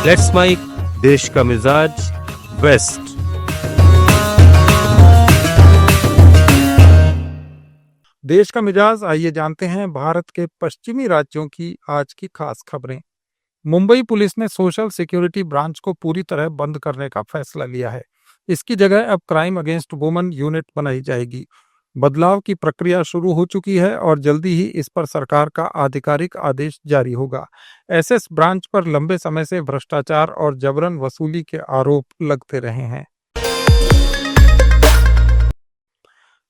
Let's mic, देश का मिजाज, वेस्ट। देश का मिजाज, आइए जानते हैं भारत के पश्चिमी राज्यों की आज की खास खबरें। मुंबई पुलिस ने सोशल सिक्योरिटी ब्रांच को पूरी तरह बंद करने का फैसला लिया है। इसकी जगह अब क्राइम अगेंस्ट वुमेन यूनिट बनाई जाएगी। बदलाव की प्रक्रिया शुरू हो चुकी है और जल्दी ही इस पर सरकार का आधिकारिक आदेश जारी होगा। एसएस ब्रांच पर लंबे समय से भ्रष्टाचार और जबरन वसूली के आरोप लगते रहे हैं।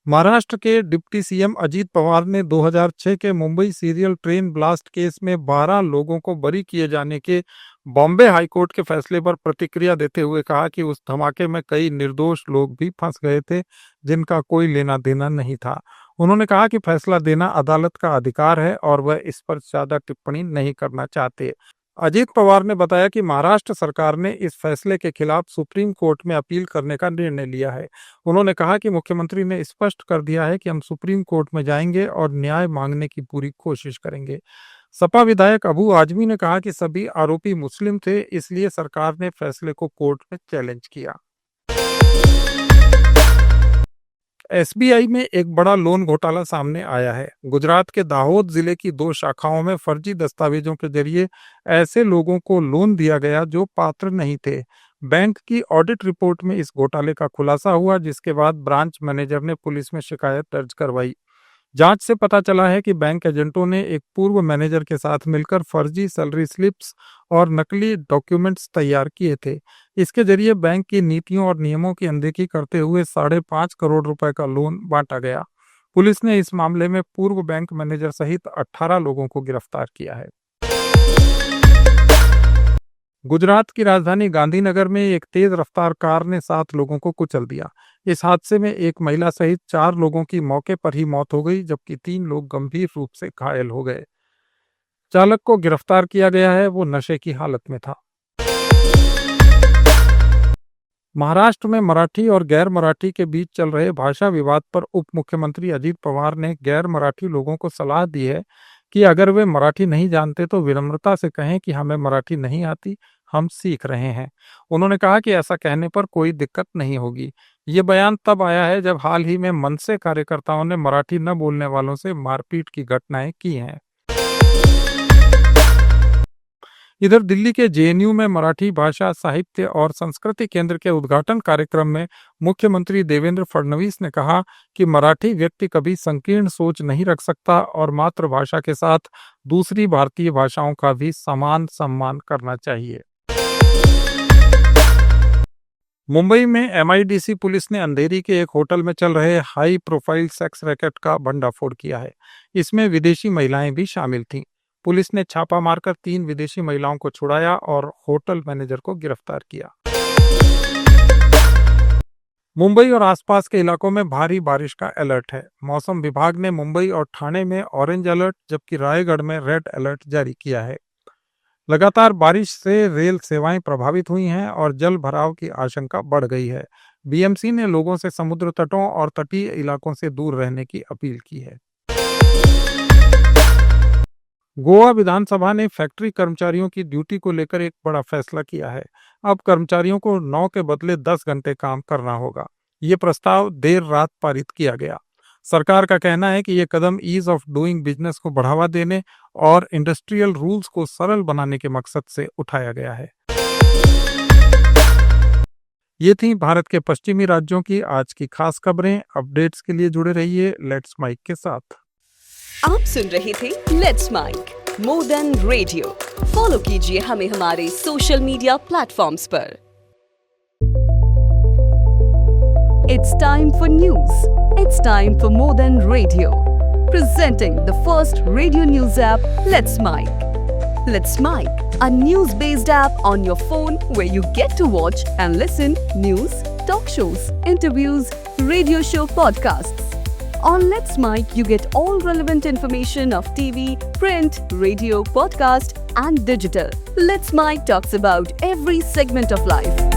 महाराष्ट्र के डिप्टी सीएम अजीत पवार ने 2006 के Mumbai serial train blast case में 12 लोगों को बरी किए जाने के बॉम्बे हाईकोर्ट के फैसले पर प्रतिक्रिया देते हुए कहा कि उस धमाके में कई निर्दोष लोग भी फंस गए थे जिनका कोई लेना देना नहीं था। उन्होंने कहा कि फैसला देना अदालत का अधिकार है और वह इस पर ज्यादा टिप्पणी नहीं करना चाहते। अजीत पवार ने बताया कि महाराष्ट्र सरकार ने इस फैसले के खिलाफ सुप्रीम कोर्ट में अपील करने का निर्णय लिया है। उन्होंने कहा कि मुख्यमंत्री ने स्पष्ट कर दिया है कि हम सुप्रीम कोर्ट में जाएंगे और न्याय मांगने की पूरी कोशिश करेंगे। सपा विधायक अबू आजमी ने कहा कि सभी आरोपी मुस्लिम थे, इसलिए सरकार ने फैसले को कोर्ट में चैलेंज किया। एसबीआई में एक बड़ा लोन घोटाला सामने आया है। गुजरात के दाहोद जिले की 2 शाखाओं में फर्जी दस्तावेजों के जरिए ऐसे लोगों को लोन दिया गया जो पात्र नहीं थे। बैंक की ऑडिट रिपोर्ट में इस घोटाले का खुलासा हुआ, जिसके बाद ब्रांच मैनेजर ने पुलिस में शिकायत दर्ज करवाई। जांच से पता चला है कि बैंक एजेंटों ने एक पूर्व मैनेजर के साथ मिलकर फर्जी सैलरी स्लिप्स और नकली डॉक्यूमेंट्स तैयार किए थे। इसके जरिए बैंक की नीतियों और नियमों की अनदेखी करते हुए 5.5 करोड़ रुपए का लोन बांटा गया। पुलिस ने इस मामले में पूर्व बैंक मैनेजर सहित 18 लोगों को गिरफ्तार किया है। गुजरात की राजधानी गांधीनगर में एक तेज रफ्तार कार ने 7 लोगों को कुचल दिया। इस हादसे में एक महिला सहित 4 लोगों की मौके पर ही मौत हो गई, जबकि 3 लोग गंभीर रूप से घायल हो गए। चालक को गिरफ्तार किया गया है, वो नशे की हालत में था। महाराष्ट्र में मराठी और गैर मराठी के बीच चल रहे भाषा विवाद पर उप मुख्यमंत्री अजीत पवार ने गैर मराठी लोगों को सलाह दी है कि अगर वे मराठी नहीं जानते तो विनम्रता से कहें कि हमें मराठी नहीं आती, हम सीख रहे हैं। उन्होंने कहा कि ऐसा कहने पर कोई दिक्कत नहीं होगी। ये बयान तब आया है जब हाल ही में मनसे कार्यकर्ताओं ने मराठी न बोलने वालों से मारपीट की घटनाएं की हैं। इधर दिल्ली के जेएनयू में मराठी भाषा, साहित्य और संस्कृति केंद्र के उद्घाटन कार्यक्रम में मुख्यमंत्री देवेंद्र फडणवीस ने कहा कि मराठी व्यक्ति कभी संकीर्ण सोच नहीं रख सकता और मातृभाषा के साथ दूसरी भारतीय भाषाओं का भी समान सम्मान करना चाहिए। मुंबई में एमआईडीसी पुलिस ने अंधेरी के एक होटल में चल रहे हाई प्रोफाइल सेक्स रैकेट का भंडाफोड़ किया है। इसमें विदेशी महिलाएं भी शामिल थीं। पुलिस ने छापा मारकर 3 विदेशी महिलाओं को छुड़ाया और होटल मैनेजर को गिरफ्तार किया। मुंबई और आसपास के इलाकों में भारी बारिश का अलर्ट है। मौसम विभाग ने मुंबई और ठाणे में ऑरेंज अलर्ट जबकि रायगढ़ में रेड अलर्ट जारी किया है। लगातार बारिश से रेल सेवाएं प्रभावित हुई हैं और जल भराव की आशंका बढ़ गई है। बीएमसी ने लोगों से समुद्र तटों और तटीय इलाकों से दूर रहने की अपील की है। गोवा विधानसभा ने फैक्ट्री कर्मचारियों की ड्यूटी को लेकर एक बड़ा फैसला किया है। अब कर्मचारियों को 9 के बदले 10 घंटे काम करना होगा। ये प्रस्ताव देर रात पारित किया गया। सरकार का कहना है कि ये कदम ईज ऑफ डूइंग बिजनेस को बढ़ावा देने और इंडस्ट्रियल रूल्स को सरल बनाने के मकसद से उठाया गया है। ये थी भारत के पश्चिमी राज्यों की आज की खास खबरें। अपडेट्स के लिए जुड़े रहिए लेट्स माइक के साथ। आप सुन रहे थे let's mic more than radio. Follow कीजिए हमें हमारे सोशल मीडिया प्लेटफॉर्म्स पर। It's time for news. It's time for More Than Radio. Presenting the first radio news app, Let's Mic. Let's Mic, a news-based app on your phone where you get to watch and listen news, talk shows, interviews, radio show podcasts. On Let's Mic, you get all relevant information of TV, print, radio, podcast, and digital. Let's Mic talks about every segment of life.